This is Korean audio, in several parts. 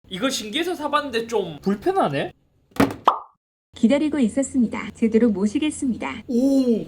이거 신기해서 사봤는데 좀 불편하네? 기다리고 있었습니다. 제대로 모시겠습니다. 오.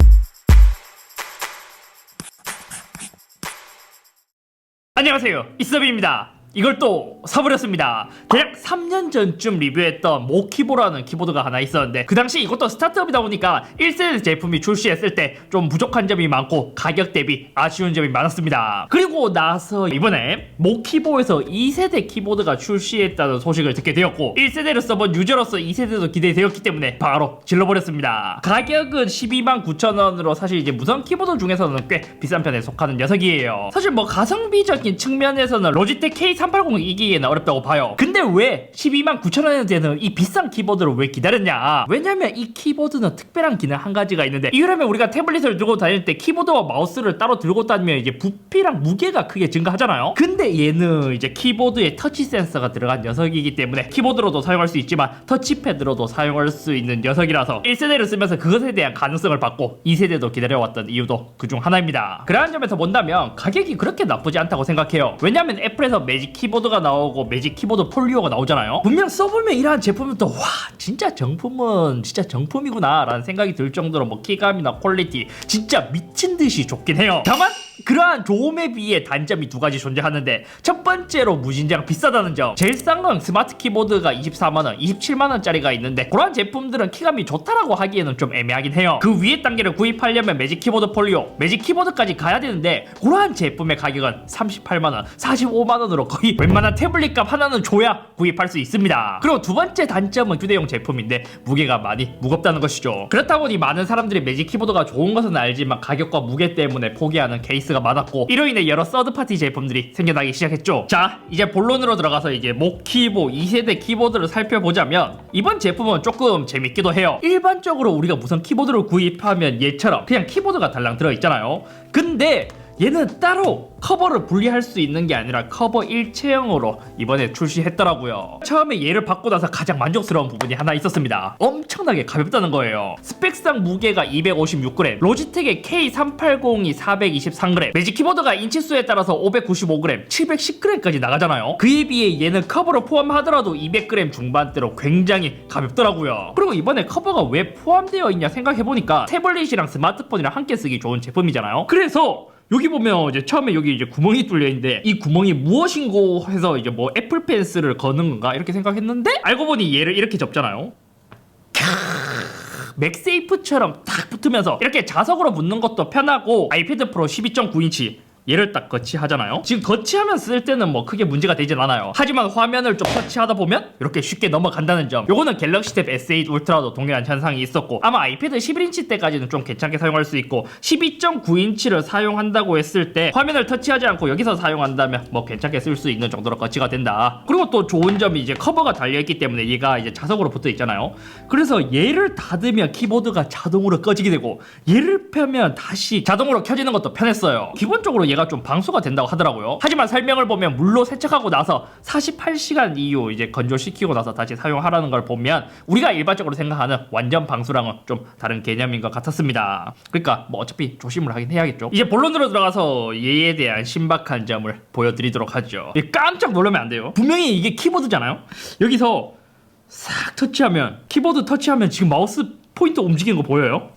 안녕하세요, 이서빈입니다. 이걸 또 사버렸습니다. 대략 3년 전쯤 리뷰했던 모키보라는 키보드가 하나 있었는데, 그 당시 이것도 스타트업이다 보니까 1세대 제품이 출시했을 때 좀 부족한 점이 많고 가격 대비 아쉬운 점이 많았습니다. 그리고 나서 이번에 모키보에서 2세대 키보드가 출시했다는 소식을 듣게 되었고, 1세대를 써본 유저로서 2세대도 기대되었기 때문에 바로 질러버렸습니다. 가격은 129,000원으로 사실 이제 무선 키보드 중에서는 꽤 비싼 편에 속하는 녀석이에요. 사실 뭐 가성비적인 측면에서는 로지텍 K380 이기기에는 어렵다고 봐요. 근데 왜 129,000원에 되는 이 비싼 키보드를 왜 기다렸냐? 왜냐면 이 키보드는 특별한 기능 한 가지가 있는데, 이유라면 우리가 태블릿을 들고 다닐 때 키보드와 마우스를 따로 들고 다니면 이제 부피랑 무게가 크게 증가하잖아요. 근데 얘는 이제 키보드에 터치 센서가 들어간 녀석이기 때문에 키보드로도 사용할 수 있지만 터치패드로도 사용할 수 있는 녀석이라서 1세대를 쓰면서 그것에 대한 가능성을 받고 2세대도 기다려왔던 이유도 그중 하나입니다. 그러한 점에서 본다면 가격이 그렇게 나쁘지 않다고 생각해요. 왜냐면 애플에서 매직 키보드가 나오고 매직 키보드 폴리오가 나오잖아요. 분명 써보면 이러한 제품은 또 와, 진짜 정품은 진짜 정품이구나 라는 생각이 들 정도로 뭐 키감이나 퀄리티 진짜 미친듯이 좋긴 해요. 다만 그러한 좋음에 비해 단점이 두 가지 존재하는데, 첫 번째로 무진장 비싸다는 점. 제일 싼 건 스마트 키보드가 24만원, 27만원짜리가 있는데, 그러한 제품들은 키감이 좋다라고 하기에는 좀 애매하긴 해요. 그 위에 단계를 구입하려면 매직 키보드 폴리오, 매직 키보드까지 가야 되는데, 그러한 제품의 가격은 38만원, 45만원으로 거의 웬만한 태블릿 값 하나는 줘야 구입할 수 있습니다. 그리고 두 번째 단점은 휴대용 제품인데 무게가 많이 무겁다는 것이죠. 그렇다 보니 많은 사람들이 매직 키보드가 좋은 것은 알지만 가격과 무게 때문에 포기하는 케이스가 많았고, 이로 인해 여러 서드파티 제품들이 생겨나기 시작했죠. 자, 이제 본론으로 들어가서 이제 모키보 2세대 키보드를 살펴보자면, 이번 제품은 조금 재밌기도 해요. 일반적으로 우리가 무선 키보드를 구입하면 얘처럼 그냥 키보드가 달랑 들어있잖아요. 근데 얘는 따로 커버를 분리할 수 있는 게 아니라 커버 일체형으로 이번에 출시했더라고요. 처음에 얘를 받고 나서 가장 만족스러운 부분이 하나 있었습니다. 엄청나게 가볍다는 거예요. 스펙상 무게가 256g, 로지텍의 K380이 423g, 매직 키보드가 인치수에 따라서 595g, 710g까지 나가잖아요. 그에 비해 얘는 커버를 포함하더라도 200g 중반대로 굉장히 가볍더라고요. 그리고 이번에 커버가 왜 포함되어 있냐 생각해보니까 태블릿이랑 스마트폰이랑 함께 쓰기 좋은 제품이잖아요. 그래서 여기 보면 이제 처음에 여기 이제 구멍이 뚫려 있는데, 이 구멍이 무엇인고 해서 이제 뭐 애플 펜슬을 거는 건가 이렇게 생각했는데, 알고 보니 얘를 이렇게 접잖아요. 맥세이프처럼 딱 붙으면서 이렇게 자석으로 붙는 것도 편하고, 아이패드 프로 12.9인치 얘를 딱 거치하잖아요. 지금 거치하면 쓸 때는 뭐 크게 문제가 되진 않아요. 하지만 화면을 좀 터치하다 보면 이렇게 쉽게 넘어간다는 점. 요거는 갤럭시 탭 S8 울트라도 동일한 현상이 있었고, 아마 아이패드 11인치 때까지는 좀 괜찮게 사용할 수 있고, 12.9인치를 사용한다고 했을 때 화면을 터치하지 않고 여기서 사용한다면 뭐 괜찮게 쓸 수 있는 정도로 거치가 된다. 그리고 또 좋은 점이 이제 커버가 달려있기 때문에 얘가 이제 자석으로 붙어 있잖아요. 그래서 얘를 닫으면 키보드가 자동으로 꺼지게 되고, 얘를 펴면 다시 자동으로 켜지는 것도 편했어요. 기본적으로 얘가 좀 방수가 된다고 하더라고요. 하지만 설명을 보면 물로 세척하고 나서 48시간 이후 이제 건조시키고 나서 다시 사용하라는 걸 보면, 우리가 일반적으로 생각하는 완전 방수랑은 좀 다른 개념인 것 같았습니다. 그러니까 뭐 어차피 조심을 하긴 해야겠죠. 이제 본론으로 들어가서 얘에 대한 신박한 점을 보여드리도록 하죠. 깜짝 놀라면 안 돼요. 분명히 이게 키보드잖아요. 여기서 싹 터치하면, 키보드 터치하면 지금 마우스 포인터 움직이는 거 보여요?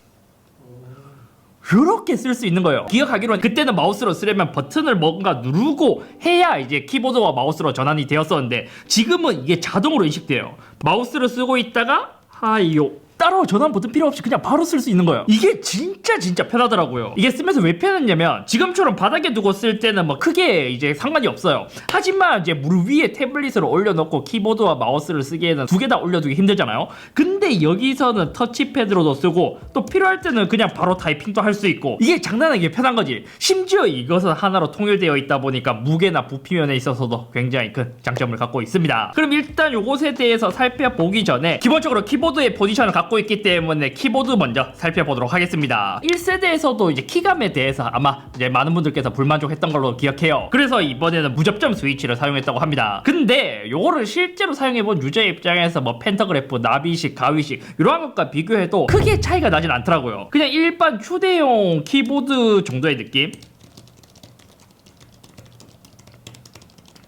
이렇게 쓸 수 있는 거예요. 기억하기로는 그때는 마우스로 쓰려면 버튼을 뭔가 누르고 해야 이제 키보드와 마우스로 전환이 되었었는데, 지금은 이게 자동으로 인식돼요. 마우스를 쓰고 있다가 하이요, 따로 전환 버튼 필요 없이 그냥 바로 쓸 수 있는 거예요. 이게 진짜 편하더라고요. 이게 쓰면서 왜 편했냐면, 지금처럼 바닥에 두고 쓸 때는 뭐 크게 이제 상관이 없어요. 하지만 이제 물 위에 태블릿을 올려놓고 키보드와 마우스를 쓰기에는 두 개 다 올려두기 힘들잖아요. 근데 여기서는 터치패드로도 쓰고, 또 필요할 때는 그냥 바로 타이핑도 할 수 있고, 이게 장난하게 편한 거지. 심지어 이것은 하나로 통일되어 있다 보니까 무게나 부피면에 있어서도 굉장히 큰 장점을 갖고 있습니다. 그럼 일단 요것에 대해서 살펴보기 전에, 기본적으로 키보드의 포지션을 갖고 있기 때문에 키보드 먼저 살펴보도록 하겠습니다. 1세대에서도 이제 키감에 대해서 아마 이제 많은 분들께서 불만족했던 걸로 기억해요. 그래서 이번에는 무접점 스위치를 사용했다고 합니다. 근데 요거를 실제로 사용해본 유저의 입장에서 뭐 펜터그래프, 나비식, 가위식 이러한 것과 비교해도 크게 차이가 나진 않더라고요. 그냥 일반 휴대용 키보드 정도의 느낌?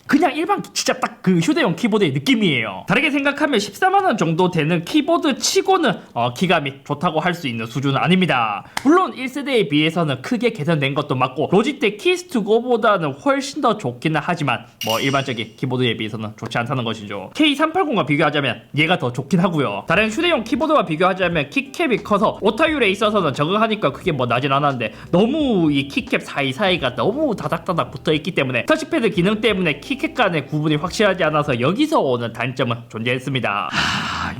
그냥 그냥 일반 진짜 딱 그 휴대용 키보드의 느낌이에요. 다르게 생각하면 14만원 정도 되는 키보드 치고는 기감이 좋다고 할 수 있는 수준은 아닙니다. 물론 1세대에 비해서는 크게 개선된 것도 맞고 로지텍 키스2고보다는 훨씬 더 좋기는 하지만 뭐 일반적인 키보드에 비해서는 좋지 않다는 것이죠. K380과 비교하자면 얘가 더 좋긴 하고요. 다른 휴대용 키보드와 비교하자면 키캡이 커서 오타율에 있어서는 적응하니까 크게 뭐 나진 않았는데 너무 이 키캡 사이사이가 너무 다닥다닥 붙어있기 때문에 터치패드 기능 때문에 키캡 간의 구분이 확실하지 않아서 여기서 오는 단점은 존재했습니다.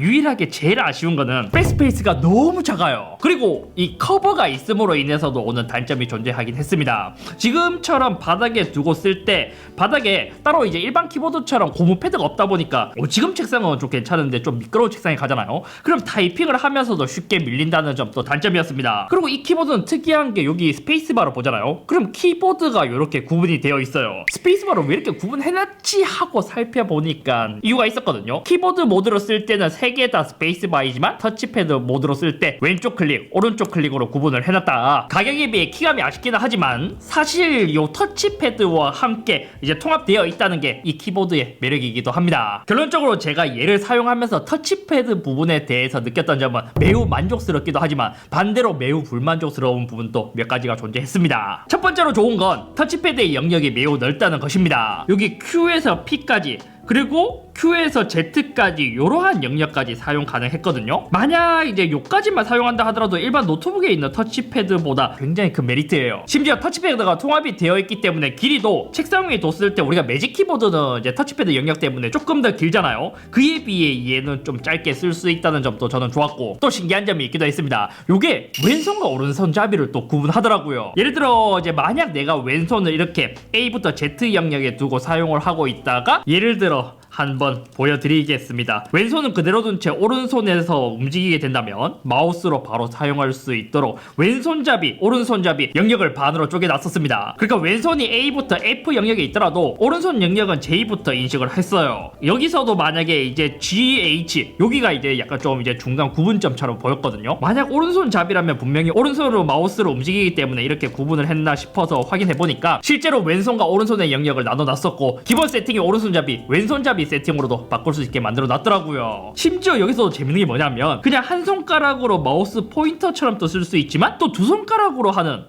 유일하게 제일 아쉬운 거는 백스페이스가 너무 작아요. 그리고 이 커버가 있음으로 인해서도 오는 단점이 존재하긴 했습니다. 지금처럼 바닥에 두고 쓸 때 바닥에 따로 이제 일반 키보드처럼 고무 패드가 없다 보니까 지금 책상은 좀 괜찮은데 좀 미끄러운 책상에 가잖아요. 그럼 타이핑을 하면서도 쉽게 밀린다는 점도 단점이었습니다. 그리고 이 키보드는 특이한 게 여기 스페이스바로 보잖아요. 그럼 키보드가 이렇게 구분이 되어 있어요. 스페이스바로 왜 이렇게 구분해놨지 하고 살펴보니까 이유가 있었거든요. 키보드 모드로 쓸 때는 3개 다 스페이스바이지만 터치패드 모드로 쓸 때 왼쪽 클릭, 오른쪽 클릭으로 구분을 해놨다. 가격에 비해 키감이 아쉽기는 하지만 사실 이 터치패드와 함께 이제 통합되어 있다는 게 이 키보드의 매력이기도 합니다. 결론적으로 제가 얘를 사용하면서 터치패드 부분에 대해서 느꼈던 점은 매우 만족스럽기도 하지만 반대로 매우 불만족스러운 부분도 몇 가지가 존재했습니다. 첫 번째로 좋은 건 터치패드의 영역이 매우 넓다는 것입니다. 여기 Q에서 P까지 그리고 Q에서 Z까지 이러한 영역까지 사용 가능했거든요. 만약 이제 요까지만 사용한다 하더라도 일반 노트북에 있는 터치패드보다 굉장히 큰 메리트예요. 심지어 터치패드가 통합이 되어 있기 때문에 길이도 책상 위에 뒀을 때 우리가 매직 키보드는 이제 터치패드 영역 때문에 조금 더 길잖아요. 그에 비해 얘는 좀 짧게 쓸 수 있다는 점도 저는 좋았고 또 신기한 점이 있기도 했습니다. 요게 왼손과 오른손잡이를 또 구분하더라고요. 예를 들어 이제 만약 내가 왼손을 이렇게 A부터 Z 영역에 두고 사용을 하고 있다가 예를 들어 한번 보여드리겠습니다. 왼손은 그대로 둔 채 오른손에서 움직이게 된다면 마우스로 바로 사용할 수 있도록 왼손잡이, 오른손잡이 영역을 반으로 쪼개놨었습니다. 그러니까 왼손이 A부터 F 영역에 있더라도 오른손 영역은 J부터 인식을 했어요. 여기서도 만약에 이제 GH 여기가 이제 약간 좀 이제 중간 구분점처럼 보였거든요. 만약 오른손잡이라면 분명히 오른손으로 마우스로 움직이기 때문에 이렇게 구분을 했나 싶어서 확인해보니까 실제로 왼손과 오른손의 영역을 나눠놨었고 기본 세팅이 오른손잡이, 왼손잡이 세팅으로도 바꿀 수 있게 만들어 놨더라고요. 심지어 여기서 재밌는 게 뭐냐면 그냥 한 손가락으로 마우스 포인터처럼 또 쓸 수 있지만 또 두 손가락으로 하는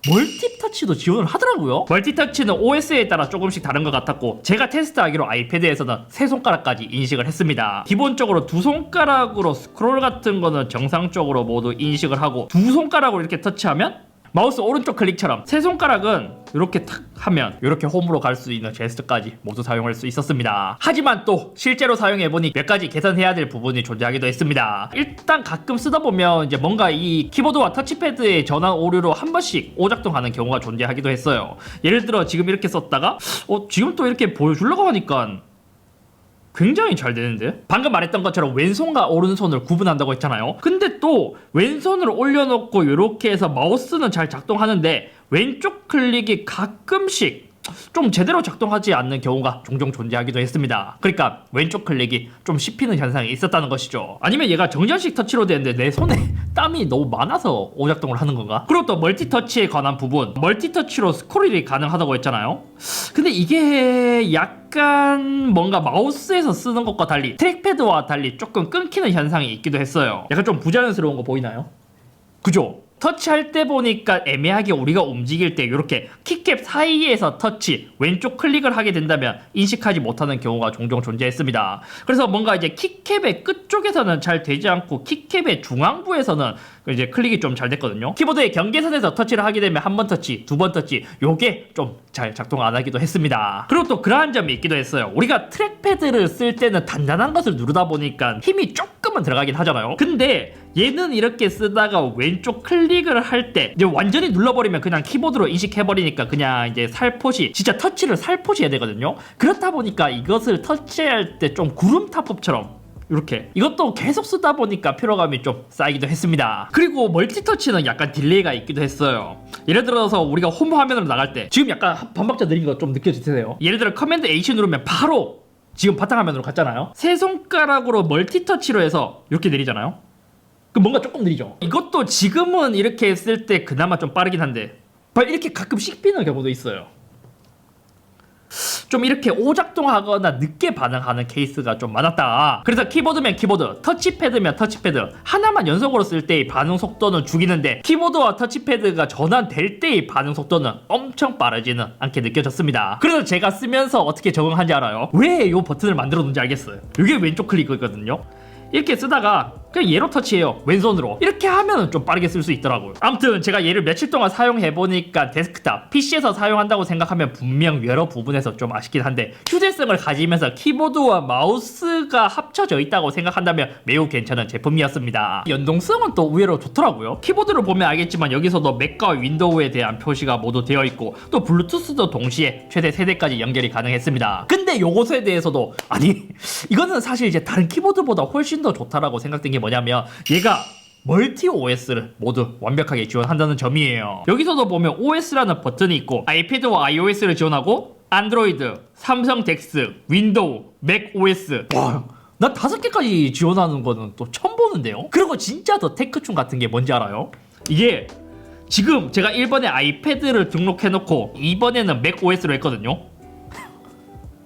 멀티터치도 지원을 하더라고요. 멀티터치는 OS에 따라 조금씩 다른 것 같았고 제가 테스트하기로 아이패드에서는 세 손가락까지 인식을 했습니다. 기본적으로 두 손가락으로 스크롤 같은 거는 정상적으로 모두 인식을 하고 두 손가락으로 이렇게 터치하면 마우스 오른쪽 클릭처럼 세 손가락은 이렇게 탁 하면 이렇게 홈으로 갈 수 있는 제스처까지 모두 사용할 수 있었습니다. 하지만 또 실제로 사용해보니 몇 가지 개선해야 될 부분이 존재하기도 했습니다. 일단 가끔 쓰다 보면 이제 뭔가 이 키보드와 터치패드의 전환 오류로 한 번씩 오작동하는 경우가 존재하기도 했어요. 예를 들어 지금 이렇게 썼다가 지금 또 이렇게 보여주려고 하니까 굉장히 잘 되는데? 방금 말했던 것처럼 왼손과 오른손을 구분한다고 했잖아요. 근데 또 왼손을 올려놓고 이렇게 해서 마우스는 잘 작동하는데 왼쪽 클릭이 가끔씩 좀 제대로 작동하지 않는 경우가 종종 존재하기도 했습니다. 그러니까 왼쪽 클릭이 좀 씹히는 현상이 있었다는 것이죠. 아니면 얘가 정전식 터치로 되는데 내 손에 땀이 너무 많아서 오작동을 하는 건가? 그리고 또 멀티터치에 관한 부분, 멀티터치로 스크롤이 가능하다고 했잖아요. 근데 이게 약간 뭔가 마우스에서 쓰는 것과 달리 트랙패드와 달리 조금 끊기는 현상이 있기도 했어요. 약간 좀 부자연스러운 거 보이나요? 그죠? 터치할 때 보니까 애매하게 우리가 움직일 때 이렇게 키캡 사이에서 터치, 왼쪽 클릭을 하게 된다면 인식하지 못하는 경우가 종종 존재했습니다. 그래서 뭔가 이제 키캡의 끝쪽에서는 잘 되지 않고 키캡의 중앙부에서는 이제 클릭이 좀 잘 됐거든요. 키보드의 경계선에서 터치를 하게 되면 한 번 터치, 두 번 터치 요게 좀 잘 작동 안 하기도 했습니다. 그리고 또 그러한 점이 있기도 했어요. 우리가 트랙패드를 쓸 때는 단단한 것을 누르다 보니까 힘이 조금은 들어가긴 하잖아요. 근데 얘는 이렇게 쓰다가 왼쪽 클릭을 할 때 이제 완전히 눌러버리면 그냥 키보드로 인식해버리니까 그냥 이제 살포시, 진짜 터치를 살포시 해야 되거든요. 그렇다 보니까 이것을 터치할 때 좀 구름타법처럼 이렇게 이것도 계속 쓰다 보니까 피로감이 좀 쌓이기도 했습니다. 그리고 멀티터치는 약간 딜레이가 있기도 했어요. 예를 들어서 우리가 홈 화면으로 나갈 때 지금 약간 반박자 느린 거 좀 느껴지세요? 예를 들어 커맨드 H 누르면 바로 지금 바탕화면으로 갔잖아요. 세 손가락으로 멀티터치로 해서 이렇게 내리잖아요. 그럼 뭔가 조금 느리죠. 이것도 지금은 이렇게 했을 때 그나마 좀 빠르긴 한데 이렇게 가끔 씹히는 경우도 있어요. 좀 이렇게 오작동하거나 늦게 반응하는 케이스가 좀 많았다. 그래서 키보드면 키보드, 터치패드면 터치패드 하나만 연속으로 쓸 때의 반응 속도는 죽이는데 키보드와 터치패드가 전환될 때의 반응 속도는 엄청 빠르지는 않게 느껴졌습니다. 그래서 제가 쓰면서 어떻게 적응한지 알아요? 왜 이 버튼을 만들어 놓은지 알겠어요. 이게 왼쪽 클릭이거든요. 이렇게 쓰다가 그냥 얘로 터치해요. 왼손으로. 이렇게 하면 좀 빠르게 쓸 수 있더라고요. 아무튼 제가 얘를 며칠 동안 사용해보니까 데스크탑, PC에서 사용한다고 생각하면 분명 여러 부분에서 좀 아쉽긴 한데 휴대성을 가지면서 키보드와 마우스가 합쳐져 있다고 생각한다면 매우 괜찮은 제품이었습니다. 연동성은 또 의외로 좋더라고요. 키보드를 보면 알겠지만 여기서도 맥과 윈도우에 대한 표시가 모두 되어 있고 또 블루투스도 동시에 최대 3대까지 연결이 가능했습니다. 근데 요것에 대해서도 아니 이거는 사실 이제 다른 키보드보다 훨씬 더 좋다라고 생각된 게 뭐냐면 얘가 멀티 OS를 모두 완벽하게 지원한다는 점이에요. 여기서도 보면 OS라는 버튼이 있고 아이패드와 iOS를 지원하고 안드로이드, 삼성 덱스, 윈도우, 맥 OS. 와, 난 5개까지 지원하는 거는 또 처음 보는데요. 그리고 진짜 더 테크충 같은 게 뭔지 알아요? 이게 지금 제가 1번에 아이패드를 등록해놓고 2번에는 맥 OS로 했거든요.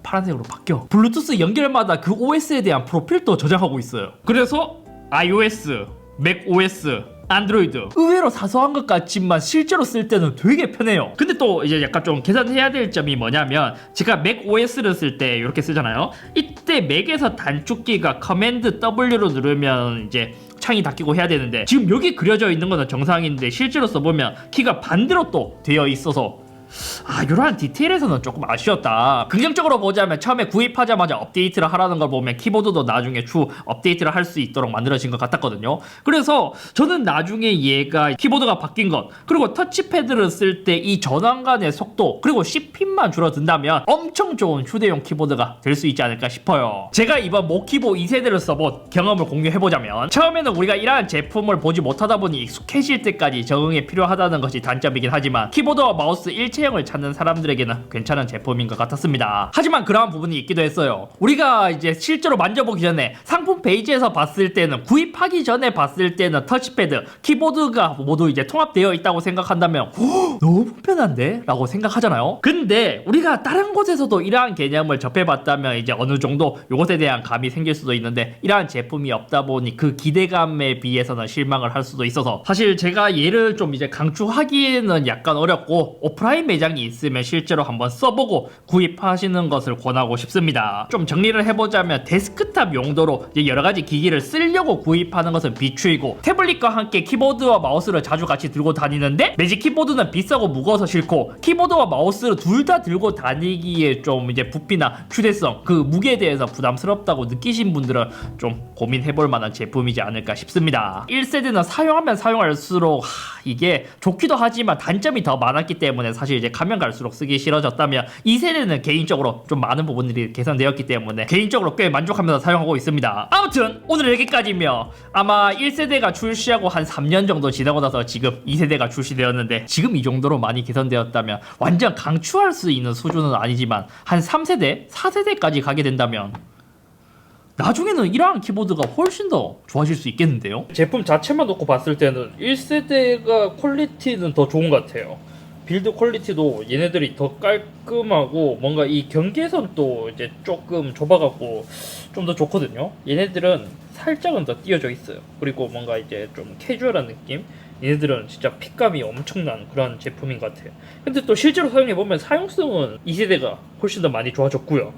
파란색으로 바뀌어. 블루투스 연결마다 그 OS에 대한 프로필도 저장하고 있어요. 그래서 iOS, 맥OS, 안드로이드 의외로 사소한 것 같지만 실제로 쓸 때는 되게 편해요. 근데 또 이제 약간 좀 계산해야 될 점이 뭐냐면 제가 맥OS를 쓸 때 이렇게 쓰잖아요. 이때 맥에서 단축키가 커맨드 W로 누르면 이제 창이 닫히고 해야 되는데 지금 여기 그려져 있는 거는 정상인데 실제로 써보면 키가 반대로 또 되어 있어서 이러한 디테일에서는 조금 아쉬웠다. 긍정적으로 보자면 처음에 구입하자마자 업데이트를 하라는 걸 보면 키보드도 나중에 추후 업데이트를 할 수 있도록 만들어진 것 같았거든요. 그래서 저는 나중에 얘가 키보드가 바뀐 것 그리고 터치패드를 쓸 때 이 전환 간의 속도 그리고 씹힘만 줄어든다면 엄청 좋은 휴대용 키보드가 될 수 있지 않을까 싶어요. 제가 이번 모키보 2세대를 써본 경험을 공유해보자면 처음에는 우리가 이러한 제품을 보지 못하다 보니 익숙해질 때까지 적응이 필요하다는 것이 단점이긴 하지만 키보드와 마우스 일체형을 찾는 사람들에게는 괜찮은 제품인 것 같았습니다. 하지만 그러한 부분이 있기도 했어요. 우리가 이제 실제로 만져보기 전에 상품 페이지에서 봤을 때는 구입하기 전에 봤을 때는 터치패드, 키보드가 모두 이제 통합되어 있다고 생각한다면 너무 편한데? 라고 생각하잖아요. 근데 우리가 다른 곳에서도 이러한 개념을 접해봤다면 이제 어느 정도 이것에 대한 감이 생길 수도 있는데 이러한 제품이 없다 보니 그 기대감에 비해서는 실망을 할 수도 있어서 사실 제가 얘를 좀 이제 강추하기에는 약간 어렵고 오프라인 매장이 있으면 실제로 한번 써보고 구입하시는 것을 권하고 싶습니다. 좀 정리를 해보자면 데스크탑 용도로 이제 여러가지 기기를 쓰려고 구입하는 것은 비추이고 태블릿과 함께 키보드와 마우스를 자주 같이 들고 다니는데 매직 키보드는 비싸고 무거워서 싫고 키보드와 마우스를 둘 다 들고 다니기에 좀 이제 부피나 휴대성 그 무게에 대해서 부담스럽다고 느끼신 분들은 좀 고민해볼 만한 제품이지 않을까 싶습니다. 1세대는 사용하면 사용할수록 이게 좋기도 하지만 단점이 더 많았기 때문에 사실 이제 가면 갈수록 쓰기 싫어졌다면 2세대는 개인적으로 좀 많은 부분들이 개선되었기 때문에 개인적으로 꽤 만족하면서 사용하고 있습니다. 아무튼 오늘 여기까지며 아마 1세대가 출시하고 한 3년 정도 지나고 나서 지금 2세대가 출시되었는데 지금 이 정도로 많이 개선되었다면 완전 강추할 수 있는 수준은 아니지만 한 3세대, 4세대까지 가게 된다면 나중에는 이러한 키보드가 훨씬 더 좋아질 수 있겠는데요? 제품 자체만 놓고 봤을 때는 1세대가 퀄리티는 더 좋은 것 같아요. 빌드 퀄리티도 얘네들이 더 깔끔하고 뭔가 이 경계선도 이제 조금 좁아갖고 좀 더 좋거든요. 얘네들은 살짝은 더 띄어져 있어요. 그리고 뭔가 이제 좀 캐주얼한 느낌? 얘네들은 진짜 핏감이 엄청난 그런 제품인 것 같아요. 근데 또 실제로 사용해보면 사용성은 2세대가 훨씬 더 많이 좋아졌고요.